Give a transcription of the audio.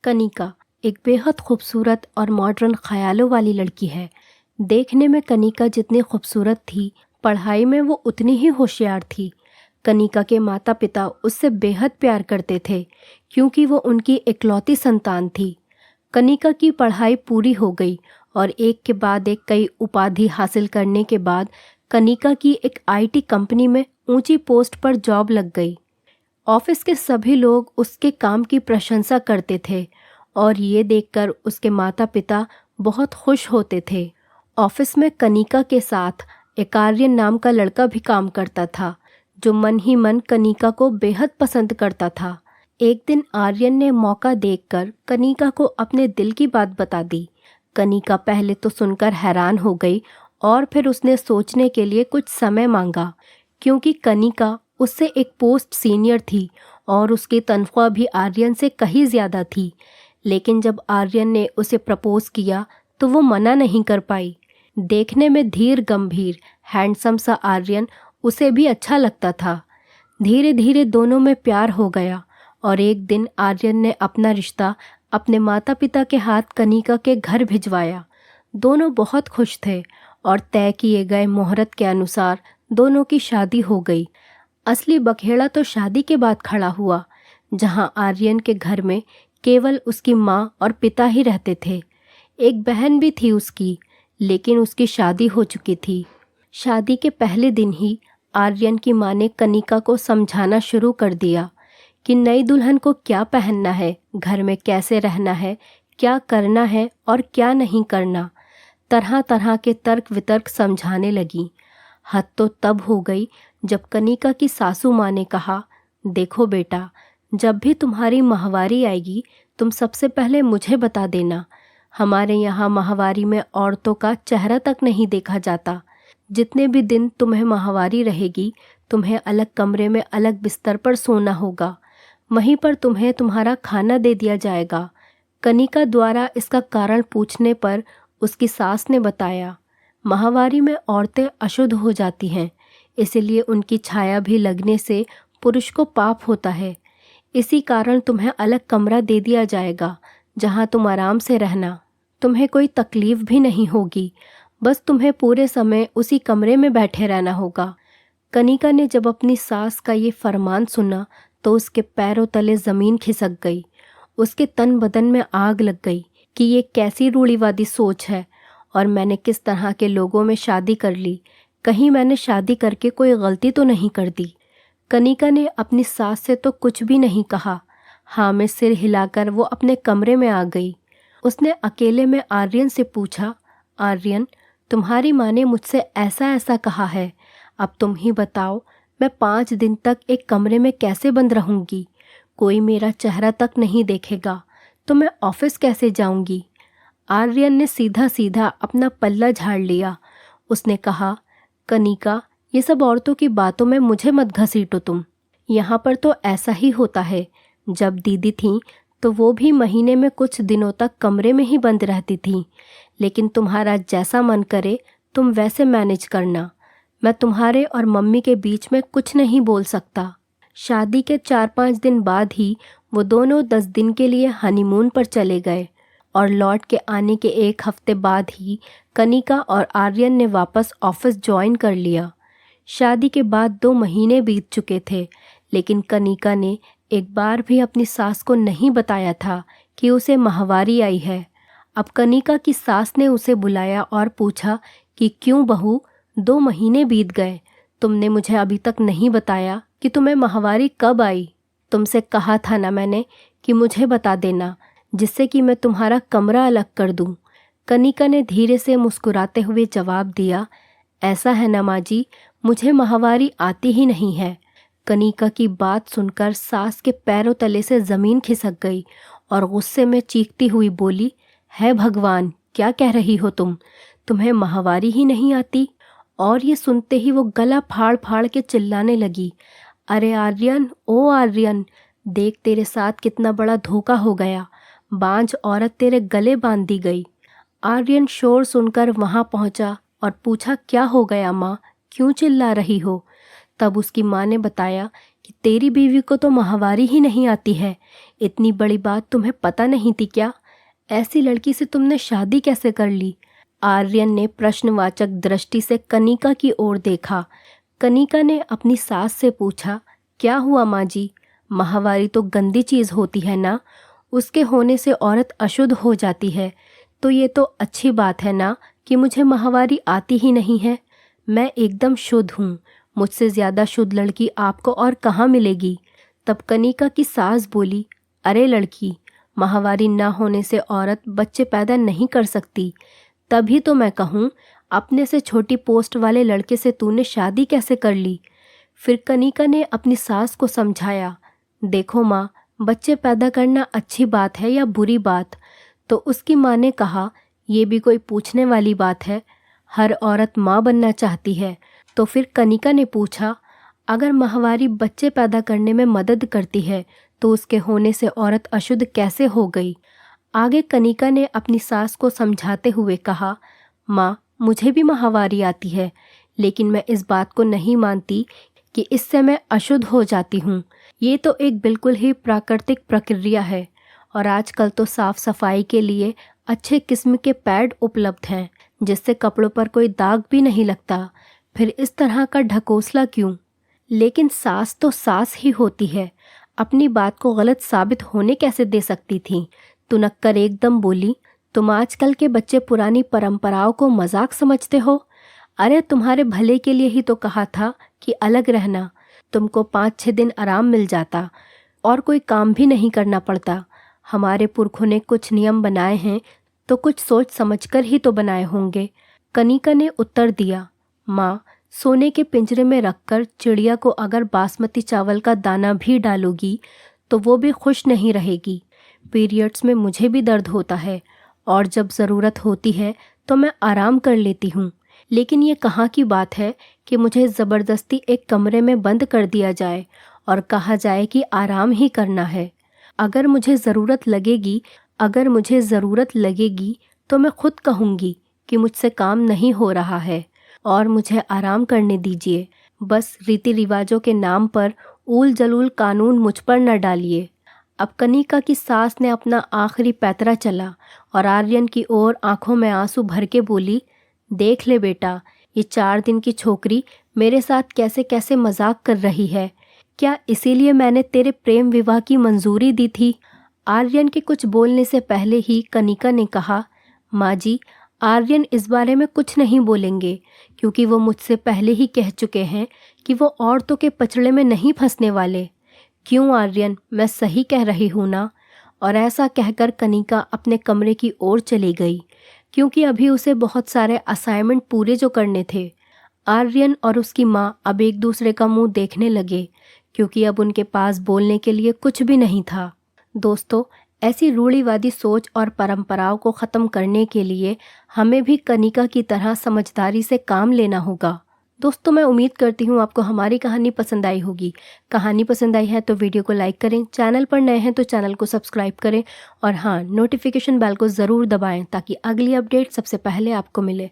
कनिका एक बेहद खूबसूरत और मॉडर्न ख्यालों वाली लड़की है। देखने में कनिका जितनी खूबसूरत थी, पढ़ाई में वो उतनी ही होशियार थी। कनिका के माता पिता उससे बेहद प्यार करते थे क्योंकि वो उनकी इकलौती संतान थी। कनिका की पढ़ाई पूरी हो गई और एक के बाद एक कई उपाधि हासिल करने के बाद कनिका की एक आईटी कंपनी में ऊंची पोस्ट पर जॉब लग गई। ऑफिस के सभी लोग उसके काम की प्रशंसा करते थे और ये देखकर उसके माता पिता बहुत खुश होते थे। ऑफिस में कनिका के साथ एक आर्यन नाम का लड़का भी काम करता था, जो मन ही मन कनिका को बेहद पसंद करता था। एक दिन आर्यन ने मौका देखकर कनिका को अपने दिल की बात बता दी। कनिका पहले तो सुनकर हैरान हो गई और फिर उसने सोचने के लिए कुछ समय मांगा, क्योंकि कनिका उससे एक पोस्ट सीनियर थी और उसकी तनख्वाह भी आर्यन से कहीं ज़्यादा थी। लेकिन जब आर्यन ने उसे प्रपोज किया तो वो मना नहीं कर पाई। देखने में धीर गंभीर हैंडसम सा आर्यन उसे भी अच्छा लगता था। धीरे धीरे दोनों में प्यार हो गया और एक दिन आर्यन ने अपना रिश्ता अपने माता पिता के हाथ कनिका के घर भिजवाया। दोनों बहुत खुश थे और तय किए गए मुहूर्त के अनुसार दोनों की शादी हो गई। असली बखेड़ा तो शादी के बाद खड़ा हुआ, जहां आर्यन के घर में केवल उसकी माँ और पिता ही रहते थे। एक बहन भी थी उसकी, लेकिन उसकी शादी हो चुकी थी। शादी के पहले दिन ही आर्यन की माँ ने कनिका को समझाना शुरू कर दिया कि नई दुल्हन को क्या पहनना है, घर में कैसे रहना है, क्या करना है और क्या नहीं करना। तरह तरह के तर्क वितर्क समझाने लगी। हद तो तब हो गई जब कनिका की सासू माँ ने कहा, देखो बेटा, जब भी तुम्हारी माहवारी आएगी तुम सबसे पहले मुझे बता देना। हमारे यहाँ माहवारी में औरतों का चेहरा तक नहीं देखा जाता। जितने भी दिन तुम्हें माहवारी रहेगी तुम्हें अलग कमरे में अलग बिस्तर पर सोना होगा। वहीं पर तुम्हें तुम्हारा खाना दे दिया जाएगा। कनिका द्वारा इसका कारण पूछने पर उसकी सास ने बताया, माहवारी में औरतें अशुद्ध हो जाती हैं, इसलिए उनकी छाया भी लगने से पुरुष को पाप होता है। इसी कारण तुम्हें अलग कमरा दे दिया जाएगा जहां तुम आराम से रहना। तुम्हें कोई तकलीफ भी नहीं होगी, बस तुम्हें पूरे समय उसी कमरे में बैठे रहना होगा। कनिका ने जब अपनी सास का ये फरमान सुना तो उसके पैरों तले ज़मीन खिसक गई। उसके तन बदन में आग लग गई कि ये कैसी रूढ़िवादी सोच है और मैंने किस तरह के लोगों में शादी कर ली। कहीं मैंने शादी करके कोई गलती तो नहीं कर दी। कनिका ने अपनी सास से तो कुछ भी नहीं कहा। हाँ में सिर हिलाकर वो अपने कमरे में आ गई। उसने अकेले में आर्यन से पूछा, आर्यन, तुम्हारी माँ ने मुझसे ऐसा ऐसा कहा है, अब तुम ही बताओ, मैं 5 दिन तक एक कमरे में कैसे बंद रहूँगी? कोई मेरा चेहरा तक नहीं देखेगा तो मैं ऑफिस कैसे जाऊँगी? आर्यन ने सीधा सीधा अपना पल्ला झाड़ लिया। उसने कहा, कनिका, ये सब औरतों की बातों में मुझे मत घसीटो तुम। यहाँ पर तो ऐसा ही होता है। जब दीदी थीं तो वो भी महीने में कुछ दिनों तक कमरे में ही बंद रहती थीं, लेकिन तुम्हारा जैसा मन करे तुम वैसे मैनेज करना। मैं तुम्हारे और मम्मी के बीच में कुछ नहीं बोल सकता। शादी के 4-5 दिन बाद ही वो दोनों 10 दिन के लिए हनीमून पर चले गए और लौट के आने के 1 हफ्ते बाद ही कनिका और आर्यन ने वापस ऑफिस ज्वाइन कर लिया। शादी के बाद 2 महीने बीत चुके थे, लेकिन कनिका ने एक बार भी अपनी सास को नहीं बताया था कि उसे माहवारी आई है। अब कनिका की सास ने उसे बुलाया और पूछा कि क्यों बहू, 2 महीने बीत गए, तुमने मुझे अभी तक नहीं बताया कि तुम्हें माहवारी कब आई? तुमसे कहा था ना मैंने कि मुझे बता देना, जिससे कि मैं तुम्हारा कमरा अलग कर दूं। कनिका ने धीरे से मुस्कुराते हुए जवाब दिया, ऐसा है ना माँ जी, मुझे माहवारी आती ही नहीं है। कनिका की बात सुनकर सास के पैरों तले से ज़मीन खिसक गई और गुस्से में चीखती हुई बोली, है भगवान, क्या कह रही हो तुम? तुम्हें माहवारी ही नहीं आती? और ये सुनते ही वो गला फाड़ फाड़ के चिल्लाने लगी, अरे आर्यन, ओ आर्यन, देख तेरे साथ कितना बड़ा धोखा हो गया। बांझ औरत तेरे गले बांध दी गई। आर्यन शोर सुनकर वहां पहुंचा और पूछा, क्या हो गया माँ, क्यों चिल्ला रही हो? तब उसकी माँ ने बताया कि तेरी बीवी को तो माहवारी ही नहीं आती है, इतनी बड़ी बात तुम्हें पता नहीं थी क्या? ऐसी लड़की से तुमने शादी कैसे कर ली? आर्यन ने प्रश्नवाचक दृष्टि से कनिका की ओर देखा। कनिका ने अपनी सास से पूछा, क्या हुआ माँ जी? माहवारी तो गंदी चीज़ होती है ना, उसके होने से औरत अशुद्ध हो जाती है। तो ये तो अच्छी बात है ना कि मुझे माहवारी आती ही नहीं है। मैं एकदम शुद्ध हूँ, मुझसे ज़्यादा शुद्ध लड़की आपको और कहाँ मिलेगी? तब कनिका की सास बोली, अरे लड़की, माहवारी ना होने से औरत बच्चे पैदा नहीं कर सकती। तभी तो मैं कहूँ, अपने से छोटी पोस्ट वाले लड़के से तूने शादी कैसे कर ली? फिर कनिका ने अपनी सास को समझाया, देखो माँ, बच्चे पैदा करना अच्छी बात है या बुरी बात? तो उसकी माँ ने कहा, ये भी कोई पूछने वाली बात है? हर औरत माँ बनना चाहती है। तो फिर कनिका ने पूछा, अगर माहवारी बच्चे पैदा करने में मदद करती है तो उसके होने से औरत अशुद्ध कैसे हो गई? आगे कनिका ने अपनी सास को समझाते हुए कहा, माँ, मुझे भी माहवारी आती है, लेकिन मैं इस बात को नहीं मानती कि इससे मैं अशुद्ध हो जाती हूँ। ये तो एक बिल्कुल ही प्राकृतिक प्रक्रिया है और आजकल तो साफ सफाई के लिए अच्छे किस्म के पैड उपलब्ध हैं जिससे कपड़ों पर कोई दाग भी नहीं लगता। फिर इस तरह का ढकोसला क्यों? लेकिन सास तो सास ही होती है, अपनी बात को गलत साबित होने कैसे दे सकती थी? तुनक्कर एकदम बोली, तुम आजकल के बच्चे पुरानी परंपराओं को मजाक समझते हो। अरे तुम्हारे भले के लिए ही तो कहा था कि अलग रहना, तुमको 5-6 दिन आराम मिल जाता और कोई काम भी नहीं करना पड़ता। हमारे पुरखों ने कुछ नियम बनाए हैं तो कुछ सोच समझकर ही तो बनाए होंगे। कनिका ने उत्तर दिया, माँ, सोने के पिंजरे में रखकर चिड़िया को अगर बासमती चावल का दाना भी डालोगी तो वो भी खुश नहीं रहेगी। पीरियड्स में मुझे भी दर्द होता है और जब ज़रूरत होती है तो मैं आराम कर लेती हूँ, लेकिन ये कहाँ की बात है कि मुझे ज़बरदस्ती एक कमरे में बंद कर दिया जाए और कहा जाए कि आराम ही करना है। अगर मुझे ज़रूरत लगेगी तो मैं खुद कहूँगी कि मुझसे काम नहीं हो रहा है और मुझे आराम करने दीजिए। बस रीति रिवाजों के नाम पर ऊल जलूल कानून मुझ पर न डालिए। अब कनिका की सास ने अपना आखिरी पैतरा चला और आर्यन की ओर आंखों में आंसू भर के बोली, देख ले बेटा, ये 4 दिन की छोकरी मेरे साथ कैसे कैसे मजाक कर रही है। क्या इसीलिए मैंने तेरे प्रेम विवाह की मंजूरी दी थी? आर्यन के कुछ बोलने से पहले ही कनिका ने कहा, माँ जी, आर्यन इस बारे में कुछ नहीं बोलेंगे क्योंकि वो मुझसे पहले ही कह चुके हैं कि वो औरतों के पचड़े में नहीं फंसने वाले। क्यों आर्यन, मैं सही कह रही हूँ ना? और ऐसा कहकर कनिका अपने कमरे की ओर चली गई क्योंकि अभी उसे बहुत सारे असाइनमेंट पूरे जो करने थे। आर्यन और उसकी माँ अब एक दूसरे का मुंह देखने लगे क्योंकि अब उनके पास बोलने के लिए कुछ भी नहीं था। दोस्तों, ऐसी रूढ़िवादी सोच और परंपराओं को ख़त्म करने के लिए हमें भी कनिका की तरह समझदारी से काम लेना होगा। दोस्तों, मैं उम्मीद करती हूँ आपको हमारी कहानी पसंद आई होगी। कहानी पसंद आई है तो वीडियो को लाइक करें, चैनल पर नए हैं तो चैनल को सब्सक्राइब करें और हाँ, नोटिफिकेशन बेल को ज़रूर दबाएं ताकि अगली अपडेट सबसे पहले आपको मिले।